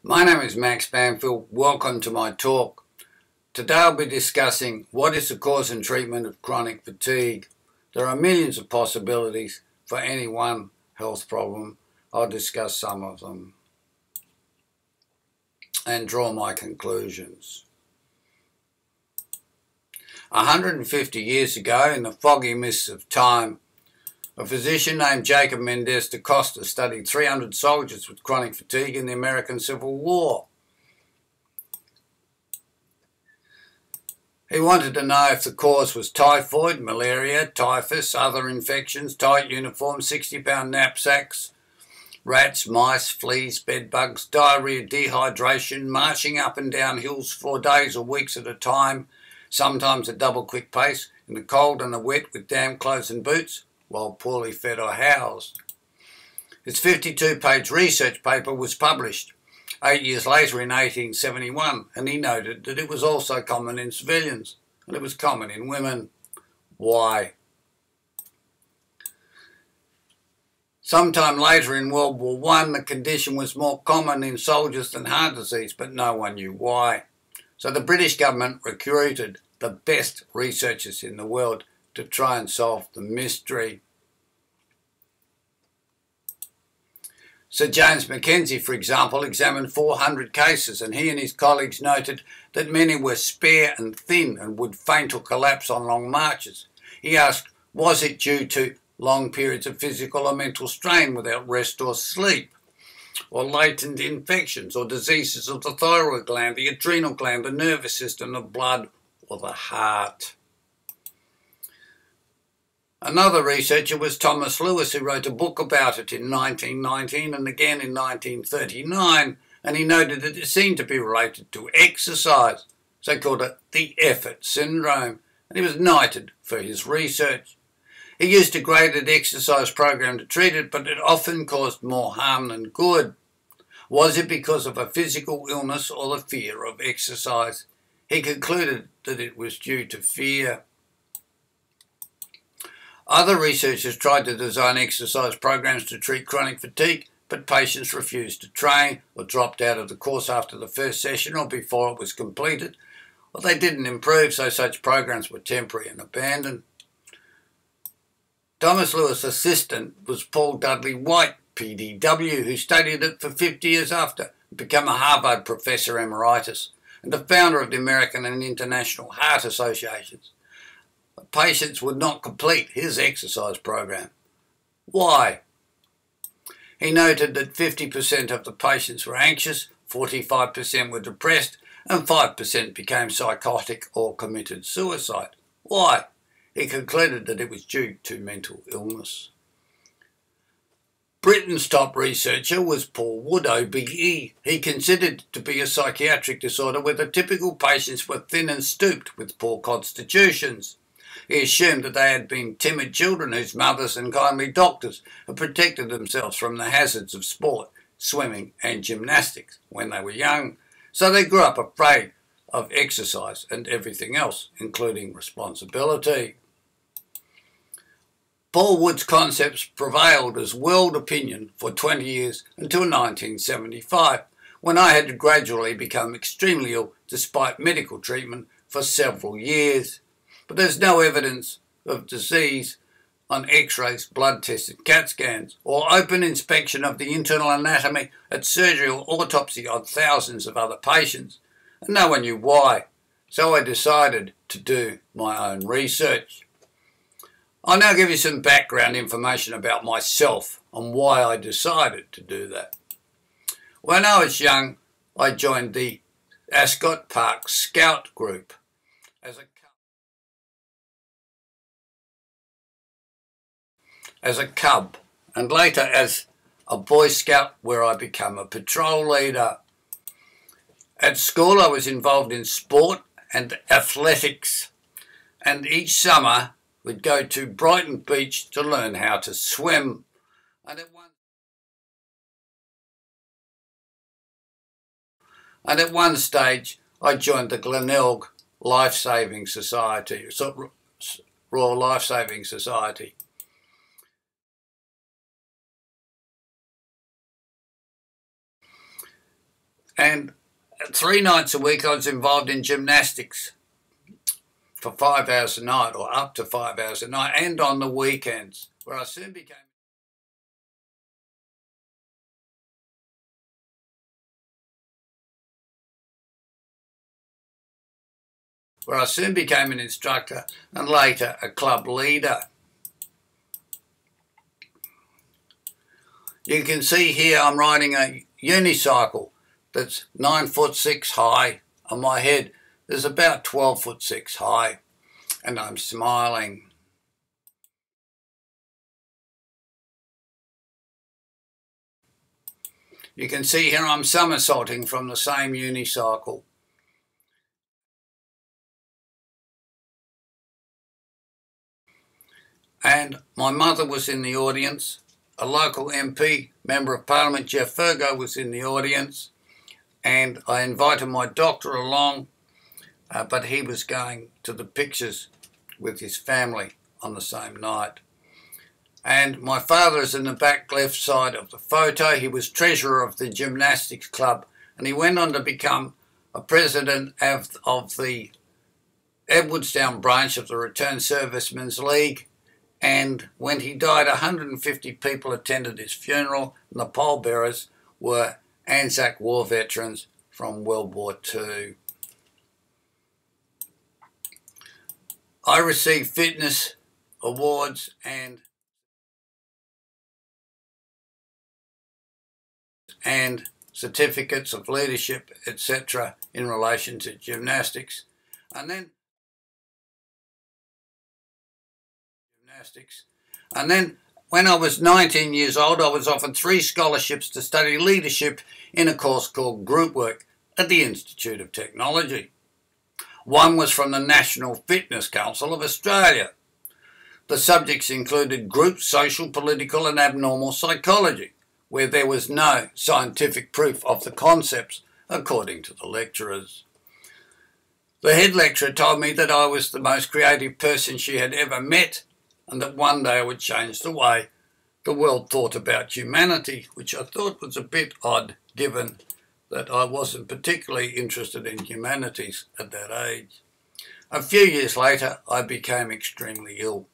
My name is Max Banfield. Welcome to my talk. Today I'll be discussing what is the cause and treatment of chronic fatigue. There are millions of possibilities for any one health problem. I'll discuss some of them and draw my conclusions. 150 years ago, in the foggy mists of time, a physician named Jacob Mendes da Costa studied 300 soldiers with chronic fatigue in the American Civil War. He wanted to know if the cause was typhoid, malaria, typhus, other infections, tight uniforms, 60-pound knapsacks, rats, mice, fleas, bedbugs, diarrhea, dehydration, marching up and down hills for days or weeks at a time, sometimes at double quick pace, in the cold and the wet with damp clothes and boots, while poorly fed or housed. His 52-page research paper was published 8 years later in 1871, and he noted that it was also common in civilians, and it was common in women. Why? Sometime later in World War I, the condition was more common in soldiers than heart disease, but no one knew why. So the British government recruited the best researchers in the world to try and solve the mystery. Sir James Mackenzie, for example, examined 400 cases, and he and his colleagues noted that many were spare and thin and would faint or collapse on long marches. He asked, was it due to long periods of physical or mental strain without rest or sleep, or latent infections or diseases of the thyroid gland, the adrenal gland, the nervous system, the blood, or the heart? Another researcher was Thomas Lewis, who wrote a book about it in 1919 and again in 1939, and he noted that it seemed to be related to exercise, so he called it the effort syndrome, and he was knighted for his research. He used a graded exercise program to treat it, but it often caused more harm than good. Was it because of a physical illness or the fear of exercise? He concluded that it was due to fear. Other researchers tried to design exercise programs to treat chronic fatigue, but patients refused to train or dropped out of the course after the first session or before it was completed, or they didn't improve, so such programs were temporary and abandoned. Thomas Lewis' assistant was Paul Dudley White, PDW, who studied it for 50 years after and became a Harvard professor emeritus and the founder of the American and International Heart Associations. Patients would not complete his exercise program. Why? He noted that 50% of the patients were anxious, 45% were depressed, and 5% became psychotic or committed suicide. Why? He concluded that it was due to mental illness. Britain's top researcher was Paul Wood, OBE. He considered it to be a psychiatric disorder where the typical patients were thin and stooped with poor constitutions. He assumed that they had been timid children whose mothers and kindly doctors had protected themselves from the hazards of sport, swimming and gymnastics when they were young, so they grew up afraid of exercise and everything else, including responsibility. Paul Wood's concepts prevailed as world opinion for 20 years until 1975, when I had to gradually become extremely ill despite medical treatment for several years. But there's no evidence of disease on x-rays, blood tests and CAT scans, or open inspection of the internal anatomy at surgery or autopsy on thousands of other patients, and no one knew why, so I decided to do my own research. I'll now give you some background information about myself and why I decided to do that. When I was young, I joined the Ascot Park Scout Group as a cub, and later as a Boy Scout, where I became a patrol leader. At school I was involved in sport and athletics, and each summer we'd go to Brighton Beach to learn how to swim. And at one stage I joined the Glenelg Life-Saving Society, Royal Life-Saving Society. And 3 nights a week I was involved in gymnastics for 5 hours a night, or up to 5 hours a night, and on the weekends, where I soon became an instructor and later a club leader. You can see here I'm riding a unicycle that's 9'6" high. On my head is about 12'6" high, and I'm smiling. You can see here I'm somersaulting from the same unicycle. And my mother was in the audience. A local MP, Member of Parliament, Jeff Virgo, was in the audience. And I invited my doctor along, but he was going to the pictures with his family on the same night. And my father is in the back left side of the photo. He was treasurer of the gymnastics club, and he went on to become a president of the Edwardstown branch of the Returned Servicemen's League. And when he died, 150 people attended his funeral, and the pallbearers were Anzac War veterans from World War II. I received fitness awards and certificates of leadership, etc., in relation to gymnastics. And then when I was 19 years old, I was offered 3 scholarships to study leadership in a course called Group Work at the Institute of Technology. One was from the National Fitness Council of Australia. The subjects included group, social, political and abnormal psychology, where there was no scientific proof of the concepts, according to the lecturers. The head lecturer told me that I was the most creative person she had ever met, and that one day I would change the way the world thought about humanity, which I thought was a bit odd, given that I wasn't particularly interested in humanities at that age. A few years later, I became extremely ill.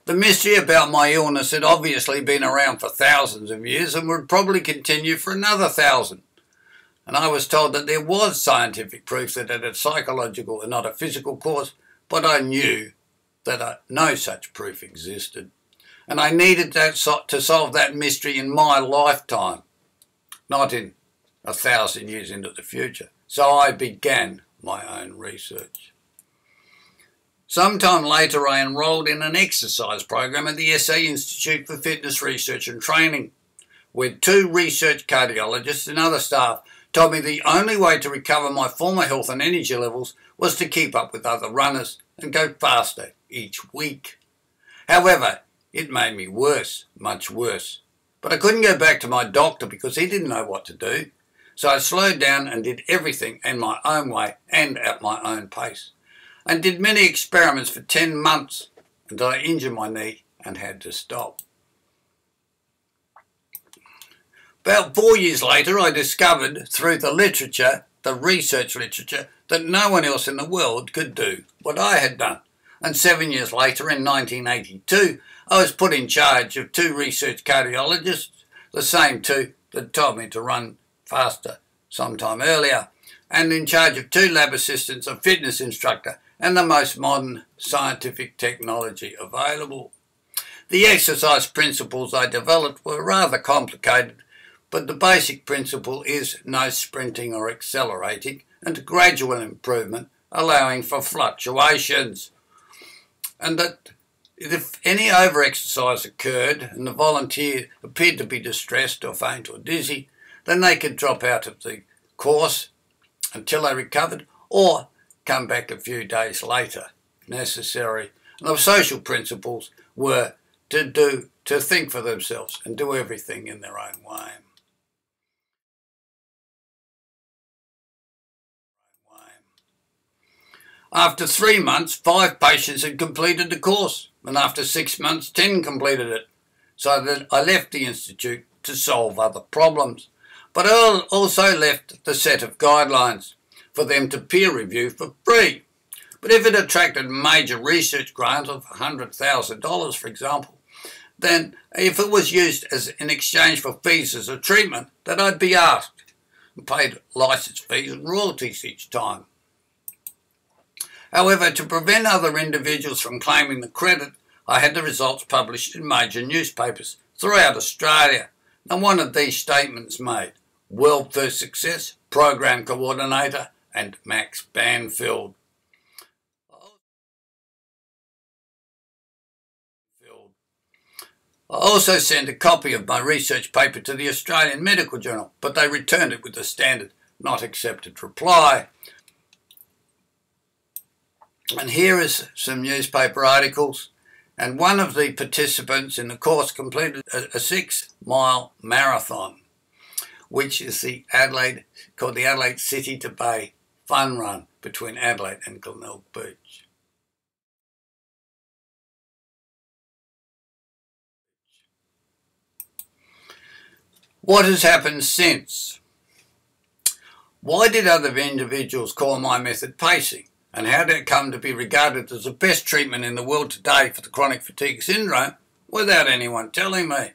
The mystery about my illness had obviously been around for thousands of years and would probably continue for another 1,000. And I was told that there was scientific proof that it had a psychological and not a physical cause, but I knew that no such proof existed. And I needed to solve that mystery in my lifetime, not in 1,000 years into the future. So I began my own research. Sometime later I enrolled in an exercise program at the SA Institute for Fitness Research and Training, where 2 research cardiologists and other staff told me the only way to recover my former health and energy levels was to keep up with other runners and go faster each week. However, it made me worse, much worse. But I couldn't go back to my doctor because he didn't know what to do. So I slowed down and did everything in my own way and at my own pace, and did many experiments for 10 months until I injured my knee and had to stop. About 4 years later, I discovered through the literature, the research literature, that no one else in the world could do what I had done. And 7 years later, in 1982, I was put in charge of 2 research cardiologists, the same 2 that told me to run faster sometime earlier, and in charge of 2 lab assistants, a fitness instructor, and the most modern scientific technology available. The exercise principles I developed were rather complicated, but the basic principle is no sprinting or accelerating, and gradual improvement, allowing for fluctuations. And that if any overexercise occurred and the volunteer appeared to be distressed or faint or dizzy, then they could drop out of the course until they recovered, or come back a few days later, necessary. And the social principles were to think for themselves and do everything in their own way. After 3 months, 5 patients had completed the course, and after 6 months, 10 completed it. So that I left the institute to solve other problems. but I also left the set of guidelines for them to peer review for free. But if it attracted a major research grant of $100,000, for example, then if it was used as in exchange for fees as a treatment, then I'd be asked and paid licence fees and royalties each time. However, to prevent other individuals from claiming the credit, I had the results published in major newspapers throughout Australia. And one of these statements made, World First Success, Program Coordinator, and Max Banfield. I also sent a copy of my research paper to the Australian Medical Journal, but they returned it with the standard not accepted reply. And here is some newspaper articles. And one of the participants in the course completed a 6-mile marathon, which is called the Adelaide City to Bay Fun Run between Adelaide and Glenelg Beach. What has happened since? Why did other individuals call my method pacing? And how did it come to be regarded as the best treatment in the world today for the chronic fatigue syndrome without anyone telling me?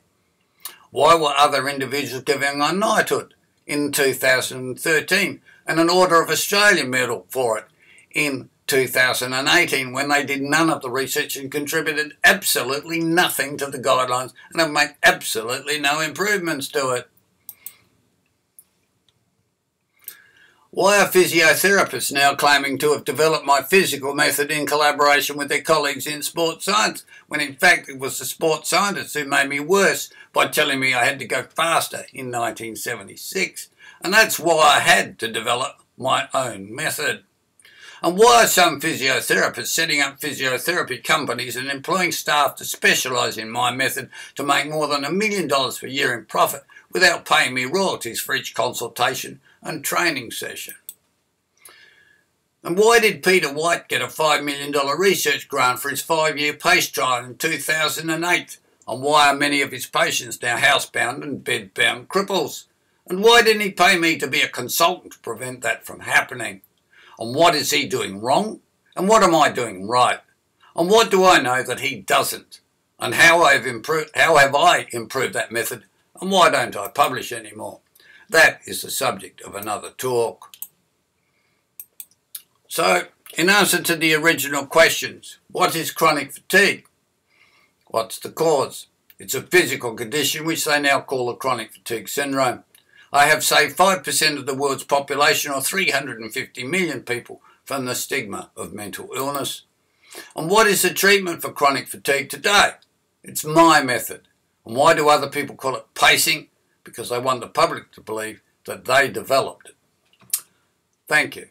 Why were other individuals given a knighthood in 2013 and an Order of Australia medal for it in 2018 when they did none of the research and contributed absolutely nothing to the guidelines and have made absolutely no improvements to it? Why are physiotherapists now claiming to have developed my physical method in collaboration with their colleagues in sports science, when in fact it was the sports scientists who made me worse by telling me I had to go faster in 1976? And that's why I had to develop my own method. And why are some physiotherapists setting up physiotherapy companies and employing staff to specialise in my method to make more than $1 million per year in profit without paying me royalties for each consultation and training session? And why did Peter White get a $5 million research grant for his 5-year PACE trial in 2008? And why are many of his patients now housebound and bedbound cripples? And why didn't he pay me to be a consultant to prevent that from happening? And what is he doing wrong? And what am I doing right? And what do I know that he doesn't? And how have I improved that method? And why don't I publish anymore? That is the subject of another talk. So, in answer to the original questions, what is chronic fatigue? What's the cause? It's a physical condition which they now call the chronic fatigue syndrome. I have saved 5% of the world's population, or 350 million people, from the stigma of mental illness. And what is the treatment for chronic fatigue today? It's my method. And why do other people call it pacing? Because they want the public to believe that they developed it. Thank you.